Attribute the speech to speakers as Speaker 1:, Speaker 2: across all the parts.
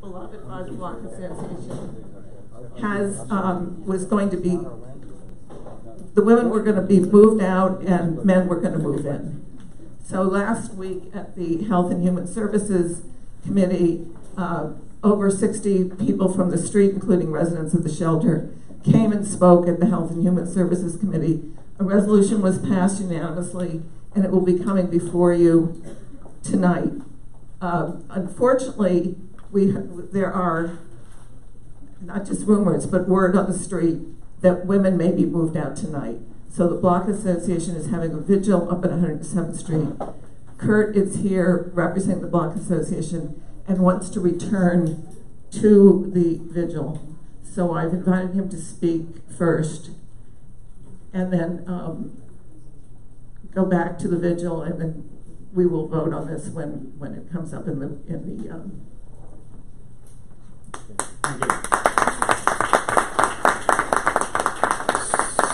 Speaker 1: beloved Block Association was going to be, the women were going to be moved out and men were going to move in. So last week at the Health and Human Services Committee, over 60 people from the street, including residents of the shelter, came and spoke at the Health and Human Services Committee. A resolution was passed unanimously, and it will be coming before you tonight. Unfortunately, there are not just rumors, but word on the street that women may be moved out tonight. So the Block Association is having a vigil up at 107th Street. Kurt is here representing the Block Association and wants to return to the vigil. So I've invited him to speak first, and then go back to the vigil, and then we will vote on this when it comes up in the Thank you.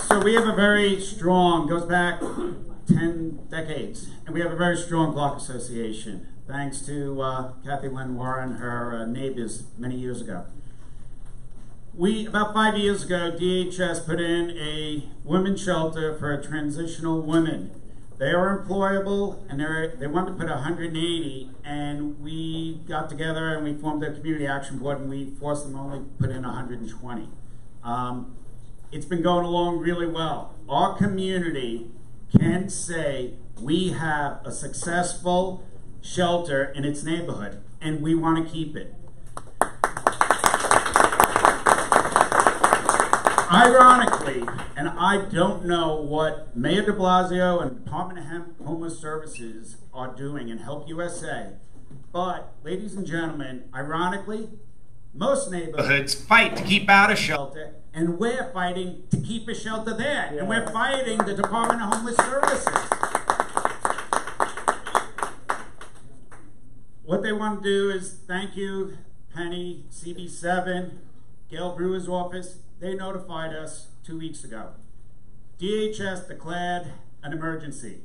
Speaker 2: So we have a very strong, goes back 10 decades, and we have a very strong Block Association, thanks to Kathy Lynn Warren, her neighbors many years ago. About 5 years ago, DHS put in a women's shelter for transitional women. They are employable, and they wanted to put 180, and we got together and we formed a community action board, and we forced them to only put in 120. It's been going along really well. Our community can say we have a successful shelter in its neighborhood, and we want to keep it. Ironically, and I don't know what Mayor de Blasio and Department of Homeless Services are doing in Help USA, but ladies and gentlemen, ironically, most neighborhoods fight to keep out a shelter, and we're fighting to keep a shelter there, and we're fighting the Department of Homeless Services. What they want to do is, thank you, Penny, CB7, Gail Brewer's office. They notified us 2 weeks ago. DHS declared an emergency.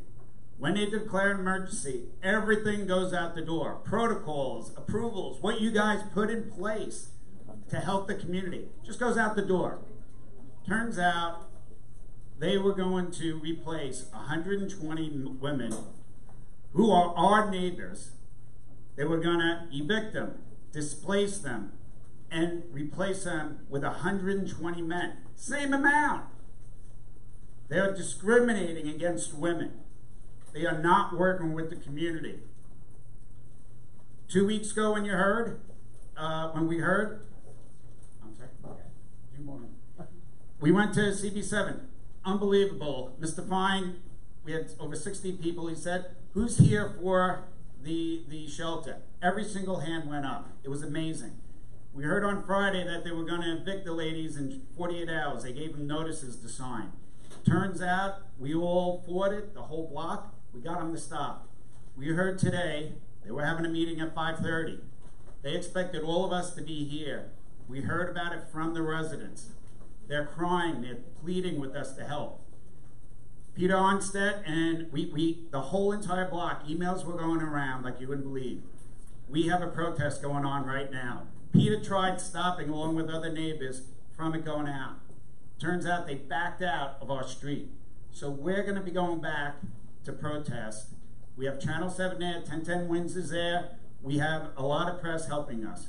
Speaker 2: When they declare an emergency, everything goes out the door. Protocols, approvals, what you guys put in place to help the community just goes out the door. Turns out they were going to replace 120 women who are our neighbors. They were going to evict them, displace them, and replace them with 120 men. Same amount. They are discriminating against women. They are not working with the community. 2 weeks ago when we heard, we went to CB7. Unbelievable. Mr. Fine, we had over 60 people. He said, who's here for the shelter? Every single hand went up. It was amazing. We heard on Friday that they were going to evict the ladies in 48 hours. They gave them notices to sign. Turns out we all fought it, the whole block. We got them to stop. We heard today they were having a meeting at 5:30. They expected all of us to be here. We heard about it from the residents. They're crying. They're pleading with us to help. Peter Onstedt and the whole entire block, emails were going around like you wouldn't believe. We have a protest going on right now. Peter tried stopping, along with other neighbors, from it going out. Turns out they backed out of our street. So we're going to be going back to protest. We have Channel 7 there, 1010 Winds is there. We have a lot of press helping us.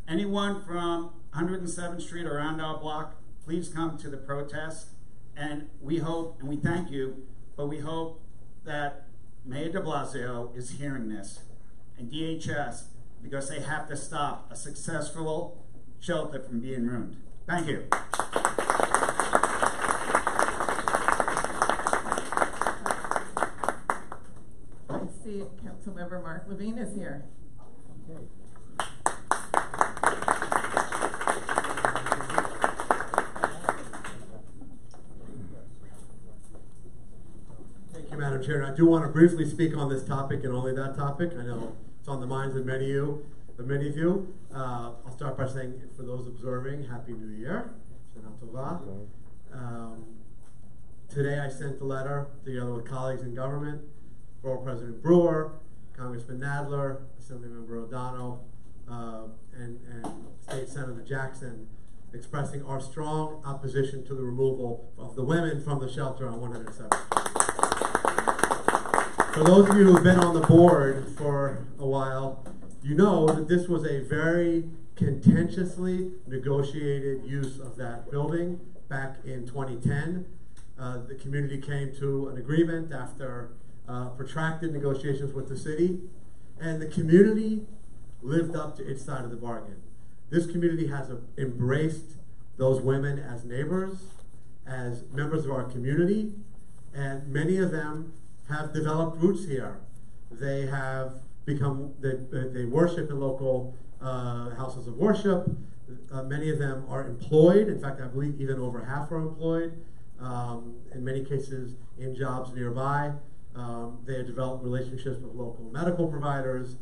Speaker 2: Anyone from 107th Street around our block, please come to the protest. And we hope, and we thank you, but we hope that Mayor de Blasio is hearing this, and DHS, because they have to stop a successful shelter from being ruined. Thank you.
Speaker 1: I see Councilmember Mark Levine is here. Okay.
Speaker 3: Thank you, Madam Chair. I do want to briefly speak on this topic and only that topic. I know it's on the minds of many of you. I'll start by saying, for those observing, Happy New Year. Shana Tova. Today I sent a letter together with colleagues in government, Borough President Brewer, Congressman Nadler, Assemblymember O'Donnell, and Senator Jackson, expressing our strong opposition to the removal of the women from the shelter on 107th Street. For those of you who've been on the board for a while, you know that this was a very contentiously negotiated use of that building back in 2010. The community came to an agreement after protracted negotiations with the city, and the community lived up to its side of the bargain. This community has embraced those women as neighbors, as members of our community, and many of them have developed roots here. They have become, they worship in local houses of worship. Many of them are employed. In fact, I believe even over half are employed. In many cases, in jobs nearby. They have developed relationships with local medical providers.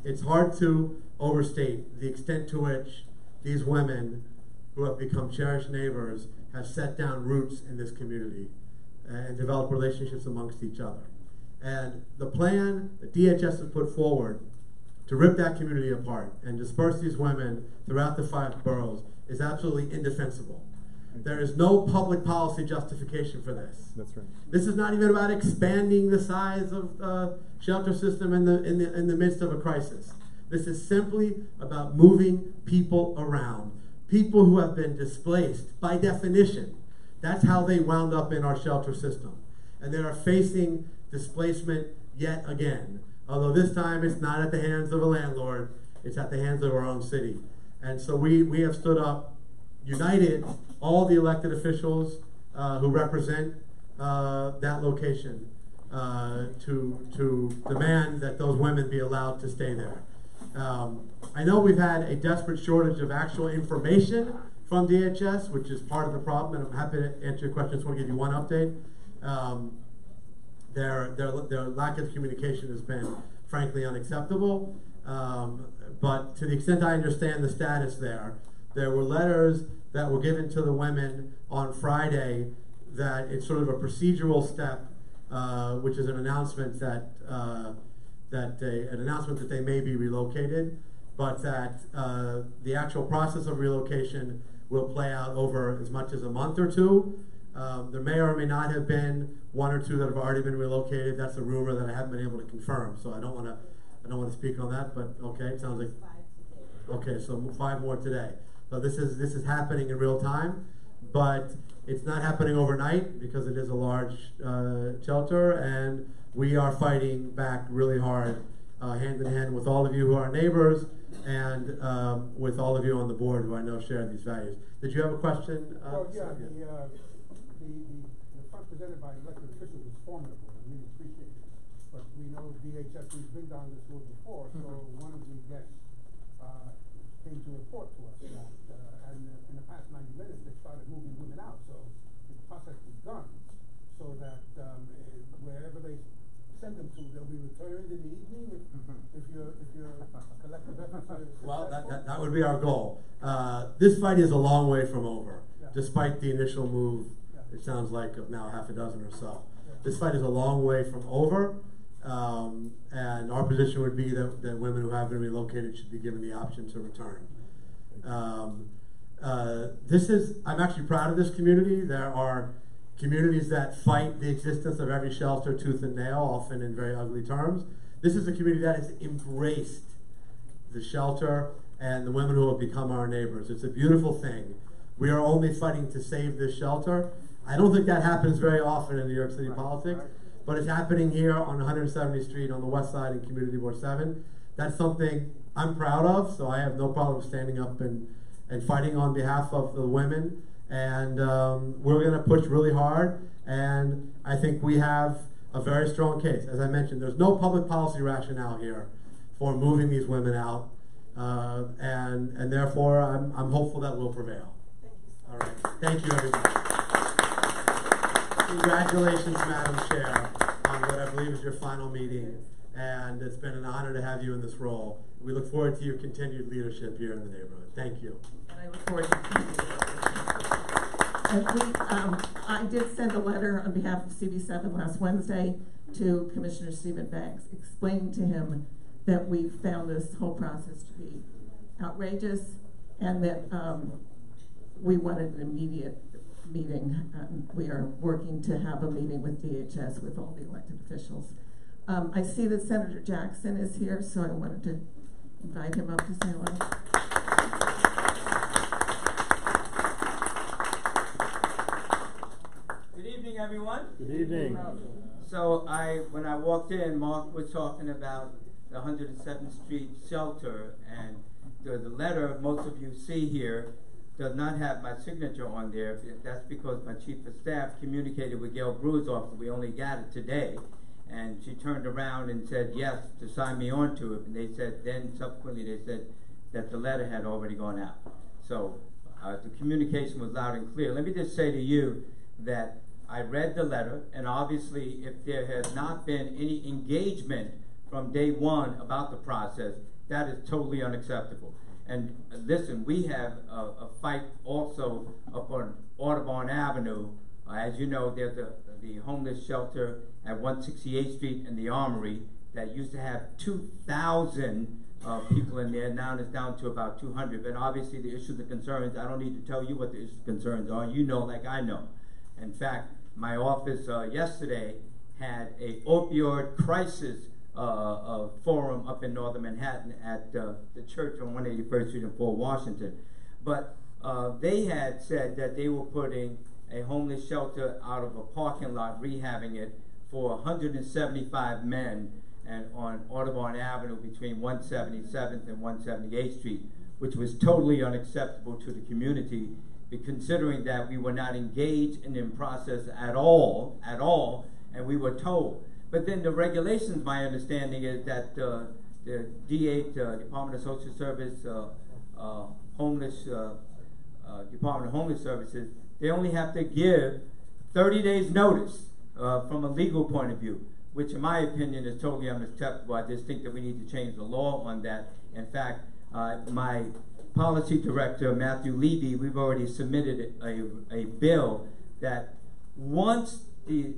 Speaker 3: It's hard to overstate the extent to which these women who have become cherished neighbors have set down roots in this community and developed relationships amongst each other. And the plan that DHS has put forward to rip that community apart and disperse these women throughout the 5 boroughs is absolutely indefensible. There is no public policy justification for this.
Speaker 4: That's right.
Speaker 3: This is not even about expanding the size of the shelter system in the midst of a crisis. This is simply about moving people around. People who have been displaced, by definition. That's how they wound up in our shelter system. And they are facing displacement yet again. Although this time it's not at the hands of a landlord, it's at the hands of our own city. And so we have stood up, united all the elected officials who represent that location to demand that those women be allowed to stay there. I know we've had a desperate shortage of actual information from DHS, which is part of the problem, and I'm happy to answer your questions. I want to give you one update. Their lack of communication has been frankly unacceptable, but to the extent I understand the status there were letters that were given to the women on Friday that it's sort of a procedural step, which is an announcement that they may be relocated, but that the actual process of relocation will play out over as much as a month or two. There may or may not have been 1 or 2 that have already been relocated. That's a rumor that I haven't been able to confirm, so I don't want to speak on that. But okay, it sounds like okay, so 5 more today. So this is happening in real time, but it's not happening overnight because it is a large shelter, and we are fighting back really hard, hand in hand with all of you who are neighbors, and with all of you on the board who I know share these values. Did you have a question?
Speaker 5: Well, yeah, the front presented by elected officials is formidable. I really appreciate it. But we know DHS, we've been down this road before, so one of the guests came to report to us that and in the past 90 minutes they started moving women out. So the process was done so that wherever they send them to, they'll be returned in the evening if your collective efforts are
Speaker 3: well, that would be our goal. This fight is a long way from over, despite the initial move, it sounds like, of now half a dozen or so. This fight is a long way from over, and our position would be that women who have been relocated should be given the option to return. I'm actually proud of this community. There are communities that fight the existence of every shelter tooth and nail, often in very ugly terms. This is a community that has embraced the shelter and the women who have become our neighbors. It's a beautiful thing. We are only fighting to save this shelter. I don't think that happens very often in New York City politics, but it's happening here on 170th Street on the west side in Community Board 7. That's something I'm proud of, so I have no problem standing up and fighting on behalf of the women. And we're going to push really hard, and I think we have a very strong case. As I mentioned, there's no public policy rationale here for moving these women out, and therefore I'm hopeful that will prevail. All right. Thank you, everybody. Congratulations, Madam Chair, on what I believe is your final meeting, and it's been an honor to have you in this role. We look forward to your continued leadership here in the neighborhood. Thank you.
Speaker 1: And I look forward to and I did send a letter on behalf of CB7 last Wednesday to Commissioner Stephen Banks, explaining to him that we found this whole process to be outrageous and that we wanted an immediate meeting. We are working to have a meeting with DHS with all the elected officials. I see that Senator Jackson is here, so I wanted to invite him up to say hello.
Speaker 4: Good evening, everyone.
Speaker 3: Good evening.
Speaker 4: So when I walked in, Mark was talking about the 107th Street shelter, and the letter most of you see here does not have my signature on there. That's because my chief of staff communicated with Gail Brewer's office. We only got it today. And she turned around and said yes to sign me on to it. And they said, then subsequently they said that the letter had already gone out. So the communication was loud and clear. Let me just say to you that I read the letter, and obviously if there has not been any engagement from day one about the process, that is totally unacceptable. And listen, we have a fight also up on Audubon Avenue. As you know, there's the homeless shelter at 168th Street and the Armory that used to have 2,000 people in there. Now it's down to about 200. But obviously the issues and concerns, I don't need to tell you what the issues and concerns are. You know like I know. In fact, my office yesterday had a opioid crisis forum up in northern Manhattan at the church on 181st Street in Fort Washington. But they had said that they were putting a homeless shelter out of a parking lot, rehabbing it for 175 men and on Audubon Avenue between 177th and 178th Street, which was totally unacceptable to the community, considering that we were not engaged in the process at all, and we were told. But then the regulations, my understanding is that the D8, Department of Social Service, Department of Homeless Services, they only have to give 30 days notice from a legal point of view, which in my opinion is totally unacceptable. I just think that we need to change the law on that. In fact, my policy director, Matthew Levy, we've already submitted a bill that once the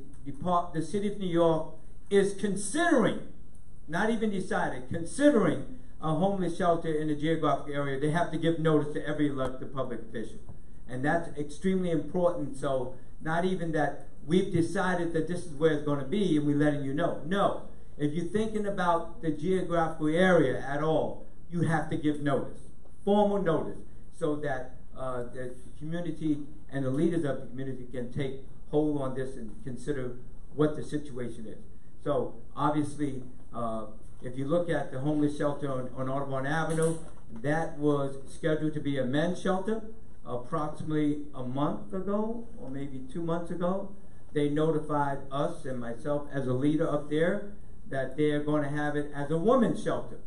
Speaker 4: City of New York is considering, not even decided, considering a homeless shelter in the geographic area, they have to give notice to every elected public official. And that's extremely important. So not even that we've decided that this is where it's going to be and we're letting you know. No. If you're thinking about the geographical area at all, you have to give notice, formal notice, so that the community and the leaders of the community can take hold on this and consider what the situation is. So obviously, if you look at the homeless shelter on Audubon Avenue, that was scheduled to be a men's shelter. Approximately a month ago, or maybe 2 months ago, they notified us and myself as a leader up there that they're going to have it as a women's shelter.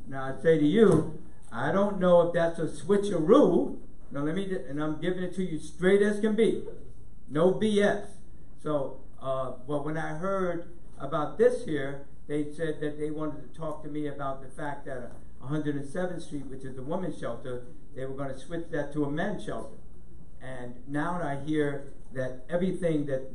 Speaker 4: Now I say to you, I don't know if that's a switcheroo. Now and I'm giving it to you straight as can be. No BS. So, well, when I heard about this here, they said that they wanted to talk to me about the fact that 107th Street, which is the women's shelter, they were going to switch that to a men's shelter. And now I hear that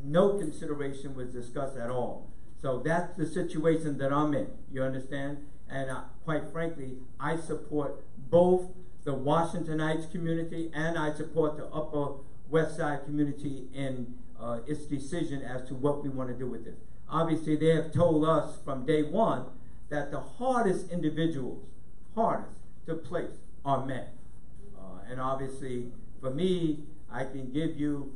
Speaker 4: no consideration was discussed at all. So that's the situation that I'm in, you understand? And quite frankly, I support both the Washington Heights community and I support the Upper West Side community in its decision as to what we want to do with this. Obviously, they have told us from day one that the hardest individuals, to place are men. And obviously, for me, I can give you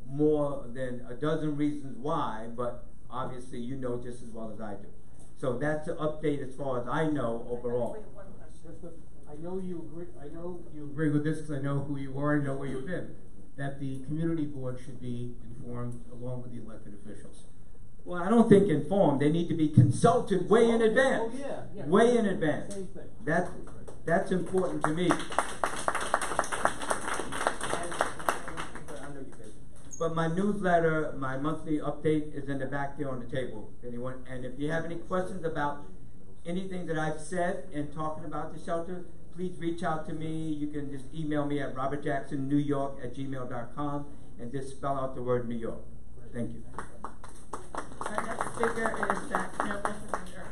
Speaker 4: more than a dozen reasons why, but obviously you know just as well as I do. So that's the update as far as I know overall.
Speaker 6: I know you agree with this because I know who you are and know where you've been. That the community board should be informed along with the elected officials.
Speaker 4: Well, I don't think informed. They need to be consulted way in advance.
Speaker 6: Oh, yeah.
Speaker 4: Way in advance.
Speaker 6: Same thing.
Speaker 4: That's important to me. But my newsletter, my monthly update is in the back there on the table. Anyone, and if you have any questions about anything that I've said in talking about the shelter, please reach out to me. You can just email me at robertjacksonnewyork@gmail.com and just spell out the word New York. Thank you.
Speaker 1: Our next speaker is Jack Campbell from New York.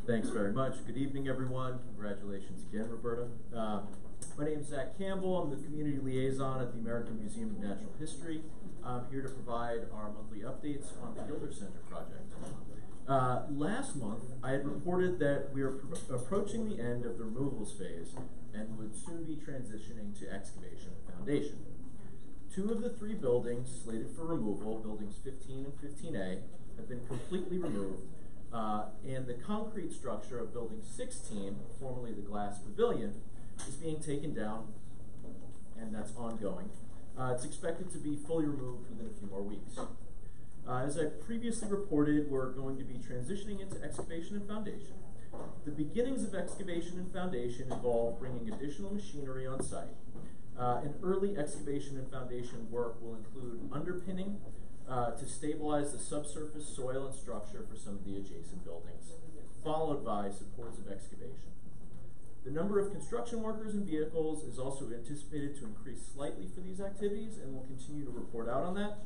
Speaker 7: Thanks very much. Good evening, everyone. Congratulations again, Roberta. My name is Zach Campbell. I'm the community liaison at the American Museum of Natural History. I'm here to provide our monthly updates on the Gilder Center project. Last month, I had reported that we are approaching the end of the removals phase and would soon be transitioning to excavation and foundation. 2 of the 3 buildings slated for removal, buildings 15 and 15A, have been completely removed, and the concrete structure of building 16, formerly the glass pavilion, is being taken down, and that's ongoing. It's expected to be fully removed within a few more weeks. As I previously reported, we're going to be transitioning into excavation and foundation. The beginnings of excavation and foundation involve bringing additional machinery on site. And early excavation and foundation work will include underpinning to stabilize the subsurface soil and structure for some of the adjacent buildings, followed by supports of excavation. The number of construction workers and vehicles is also anticipated to increase slightly for these activities, and we'll continue to report out on that.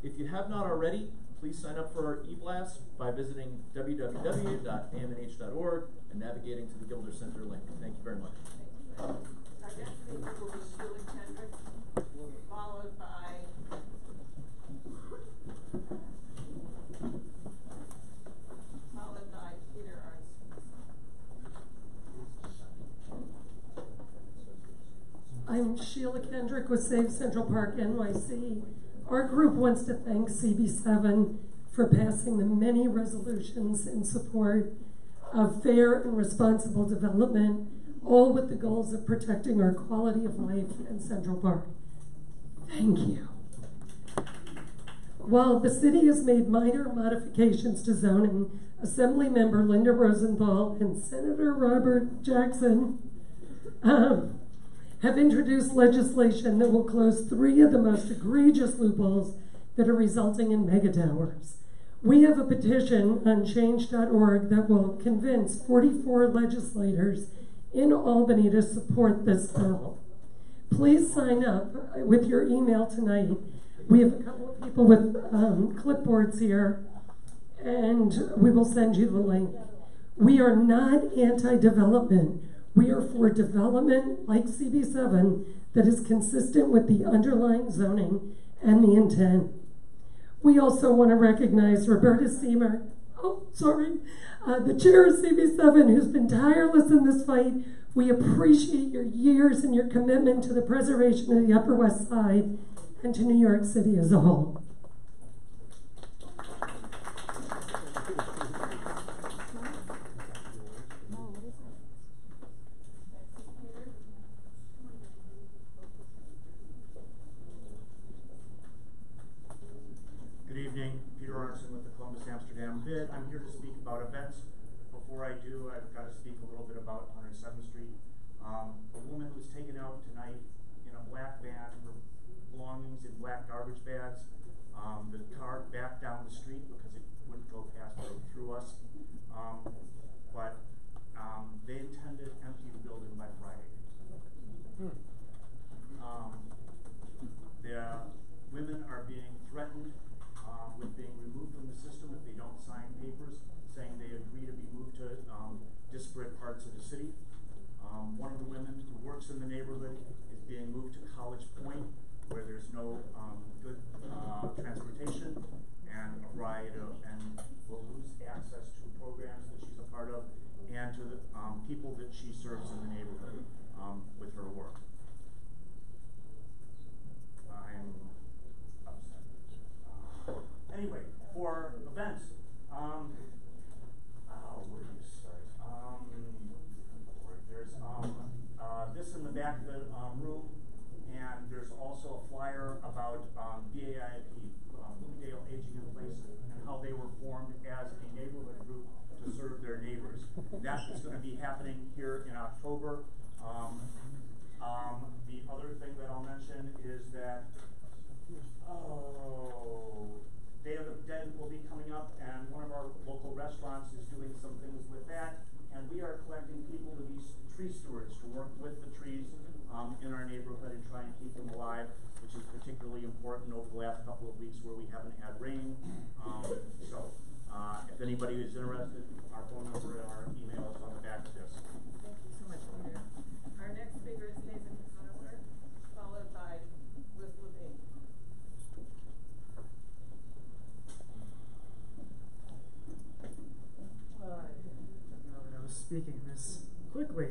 Speaker 7: If you have not already, please sign up for our e-blast by visiting www.amnh.org and navigating to the Gilder Center link. Thank you very much.
Speaker 8: Our next speaker will be Sheila Kendrick, followed by Peter Arnst.
Speaker 9: I'm Sheila Kendrick with Save Central Park NYC. Our group wants to thank CB7 for passing the many resolutions in support of fair and responsible development, all with the goals of protecting our quality of life in Central Park. Thank you. While the city has made minor modifications to zoning, Assemblymember Linda Rosenthal and Senator Robert Jackson have introduced legislation that will close 3 of the most egregious loopholes that are resulting in mega towers. We have a petition on change.org that will convince 44 legislators in Albany to support this bill. Please sign up with your email tonight. We have a couple of people with clipboards here, and we will send you the link. We are not anti-development. We are for development like CB7 that is consistent with the underlying zoning and the intent. We also want to recognize Roberta Seamer, the chair of CB7, who's been tireless in this fight. We appreciate your years and your commitment to the preservation of the Upper West Side and to New York City as a whole.
Speaker 10: Good evening, Peter Arnson with the Columbus Amsterdam Bid. I'm here to speak about events. Before I do, I've got to speak a little bit about 107th Street. A woman was taken out tonight in a black van, her belongings in black garbage bags. The car backed down the street because it wouldn't go past or through us. But they intended to empty the building by Friday. The women are being threatened with being removed from the system if they don't sign papers saying they agree to be moved to disparate parts of the city. One of the women who works in the neighborhood is being moved to College Point, where there's no good transportation and a ride, and will lose access to programs that she's a part of and to the people that she serves in the neighborhood with her work. I'm upset. Anyway, for events, where do you start? There's this in the back of the room, and there's also a flyer about BAIP, Bloomingdale Aging in Place, and how they were formed as a neighborhood group to serve their neighbors. That is going to be happening here in October. The other thing that I'll mention is that Day of the Dead will be coming up, and one of our local restaurants is doing some things with that, and we are collecting people to be tree stewards to work with the trees in our neighborhood and try and keep them alive, which is particularly important over the last couple of weeks where we haven't had rain. If anybody is interested, our phone number and our email
Speaker 11: speaking this quickly.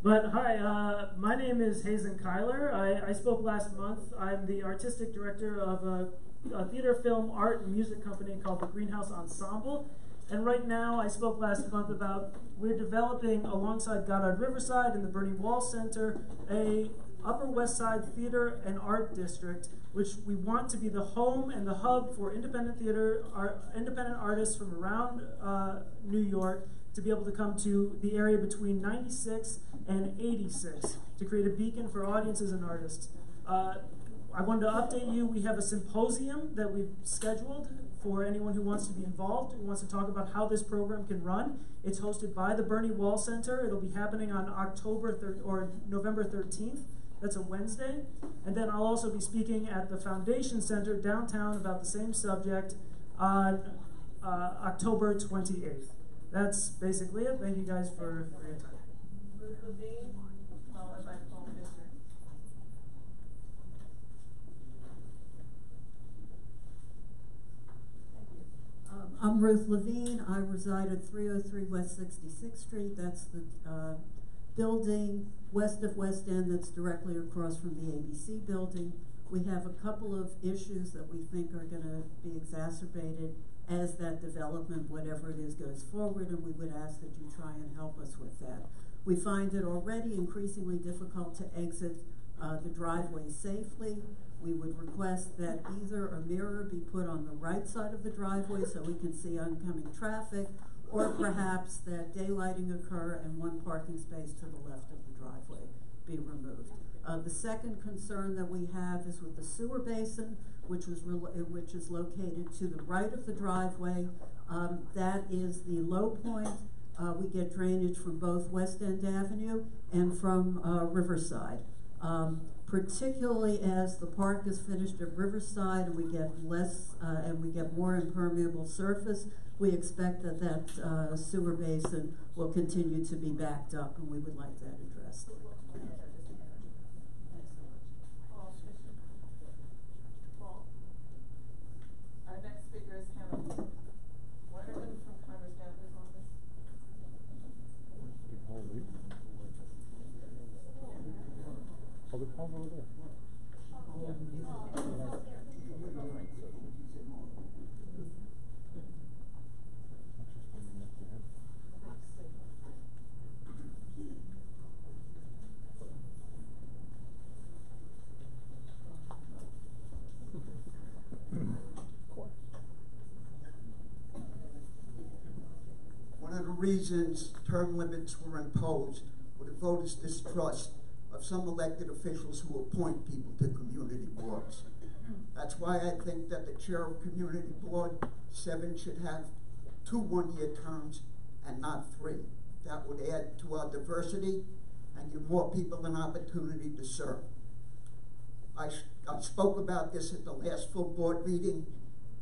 Speaker 11: But hi, my name is Hazen Kyler. I spoke last month. I'm the artistic director of a theater, film, art, and music company called the Greenhouse Ensemble. And right now, I spoke last month about we're developing alongside Goddard Riverside and the Bernie Wall Center a Upper West Side theater and art district, which we want to be the home and the hub for independent theater, independent artists from around New York to be able to come to the area between 96 and 86 to create a beacon for audiences and artists. I wanted to update you. We have a symposium that we've scheduled for anyone who wants to be involved, who wants to talk about how this program can run. It's hosted by the Bernie Wall Center. It'll be happening on November 13th. That's a Wednesday. And then I'll also be speaking at the Foundation Center downtown about the same subject on October 28th. That's basically it. Thank you guys for your time.
Speaker 8: Ruth Levine, followed by Paul Fisher.
Speaker 12: I'm Ruth Levine. I reside at 303 West 66th Street. That's the building west of West End that's directly across from the ABC building. We have a couple of issues that we think are going to be exacerbated as that development, whatever it is, goes forward, and we would ask that you try and help us with that. We find it already increasingly difficult to exit the driveway safely. We would request that either a mirror be put on the right side of the driveway so we can see oncoming traffic, or perhaps that daylighting occur and one parking space to the left of the driveway be removed. The second concern that we have is with the sewer basin, which is located to the right of the driveway. That is the low point. We get drainage from both West End Avenue and from Riverside. Particularly as the park is finished at Riverside and we get more impermeable surface, we expect that sewer basin will continue to be backed up, and we would like that addressed.
Speaker 8: Our next speaker is Hannah Weinerman from Congress Governor's Office.
Speaker 13: Oh, the call's over there.
Speaker 14: One of the reasons term limits were imposed were the voters' distrust of some elected officials who appoint people to community boards. That's why I think that the chair of Community Board 7 should have 2 one-year terms and not 3. That would add to our diversity and give more people an opportunity to serve. I spoke about this at the last full board meeting,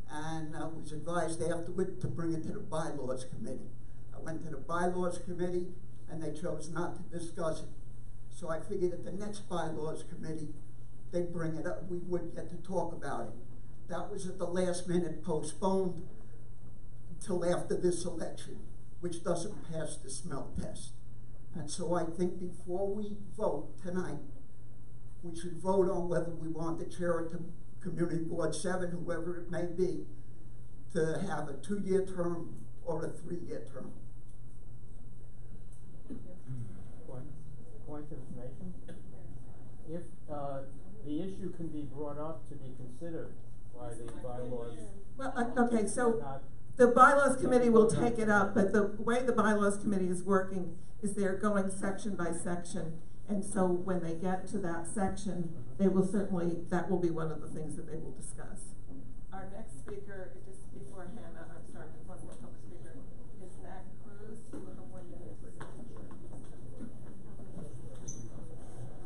Speaker 14: and I was advised afterward to bring it to the Bylaws Committee. I went to the Bylaws Committee, and they chose not to discuss it. So I figured at the next Bylaws Committee, they'd bring it up. We would get to talk about it. That was at the last minute postponed until after this election, which doesn't pass the smell test. And so I think before we vote tonight, we should vote on whether we want the chair of Community Board 7, whoever it may be, to have a 2-year term or a 3-year term.
Speaker 15: Point of information. If the issue can be brought up to be considered by the bylaws.
Speaker 1: Well, okay, so the Bylaws Committee will take it up, but the way the Bylaws Committee is working is they're going section by section, and so when they get to that section, they will certainly, that will be one of the things that they will discuss.
Speaker 8: Our next speaker, just before Hannah, I'm sorry, one more public speaker, is Mac Cruz.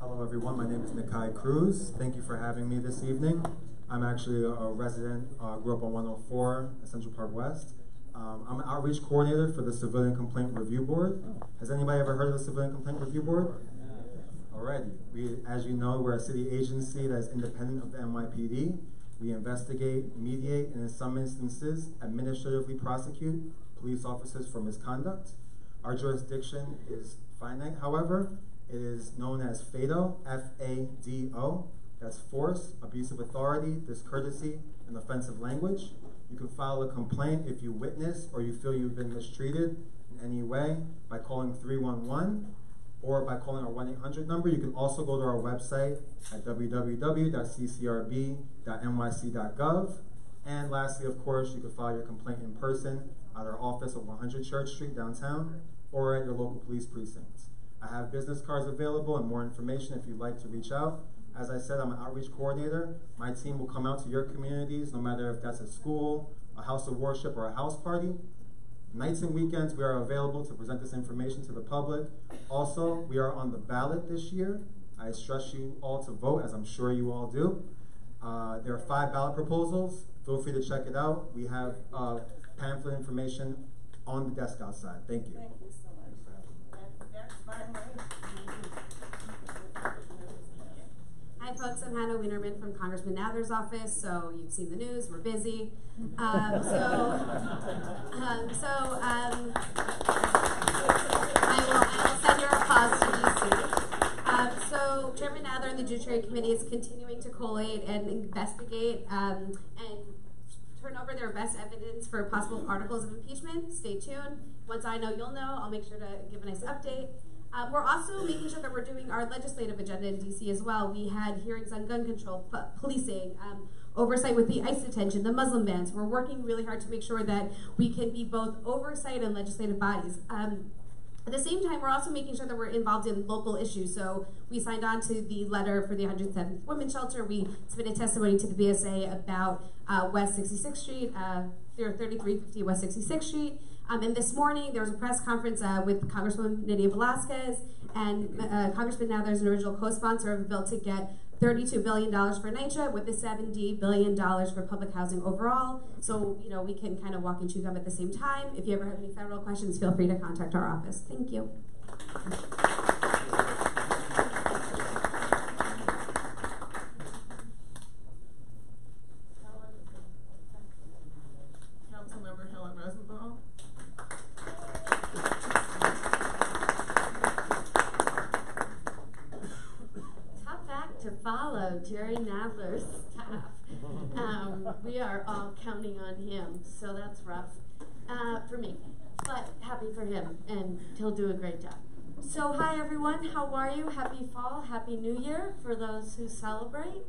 Speaker 13: Hello everyone, my name is Nikai Cruz. Thank you for having me this evening. I'm actually a resident, grew up on 104 at Central Park West. I'm an outreach coordinator for the Civilian Complaint Review Board. Has anybody ever heard of the Civilian Complaint Review Board? Alrighty. As you know, we're a city agency that is independent of the NYPD. We investigate, mediate, and in some instances, administratively prosecute police officers for misconduct. Our jurisdiction is finite, however. It is known as FADO, F-A-D-O. That's force, abuse of authority, discourtesy, and offensive language. You can file a complaint if you witness or you feel you've been mistreated in any way by calling 311 or by calling our 1-800 number. You can also go to our website at www.ccrb.nyc.gov. And lastly, of course, you can file your complaint in person at our office at 100 Church Street downtown or at your local police precincts. I have business cards available and more information if you'd like to reach out. As I said, I'm an outreach coordinator. My team will come out to your communities, no matter if that's a school, a house of worship, or a house party. Nights and weekends, we are available to present this information to the public. Also, we are on the ballot this year. I stress you all to vote, as I'm sure you all do. There are 5 ballot proposals. Feel free to check it out. We have pamphlet information on the desk outside. Thank you.
Speaker 8: Thank you so much. That's fine, right?
Speaker 16: Hi folks, I'm Hannah Wienerman from Congressman Nather's office. So you've seen the news, we're busy. I will send your applause to DC. So Chairman Nather and the Judiciary Committee is continuing to collate and investigate and turn over their best evidence for possible articles of impeachment. Stay tuned. Once I know, you'll know. I'll make sure to give a nice update. We're also making sure that we're doing our legislative agenda in DC as well. We had hearings on gun control, policing, oversight with the ICE detention, the Muslim bans. We're working really hard to make sure that we can be both oversight and legislative bodies. At the same time, we're also making sure that we're involved in local issues. So we signed on to the letter for the 107th Women's Shelter. We submitted testimony to the BSA about West 66th Street, 3350 West 66th Street. And this morning, there was a press conference with Congresswoman Nydia Velázquez, and Congressman Nather is an original co-sponsor of a bill to get $32 billion for NYCHA with the $70 billion for public housing overall. So, you know, we can kind of walk and chew gum at the same time. If you ever have any federal questions, feel free to contact our office. Thank you.
Speaker 8: Councilmember Helen Rosenbaum.
Speaker 17: To follow Jerry Nadler's staff. We are all counting on him, so that's rough for me, but happy for him, and he'll do a great job. So hi everyone, how are you? Happy fall, happy new year for those who celebrate.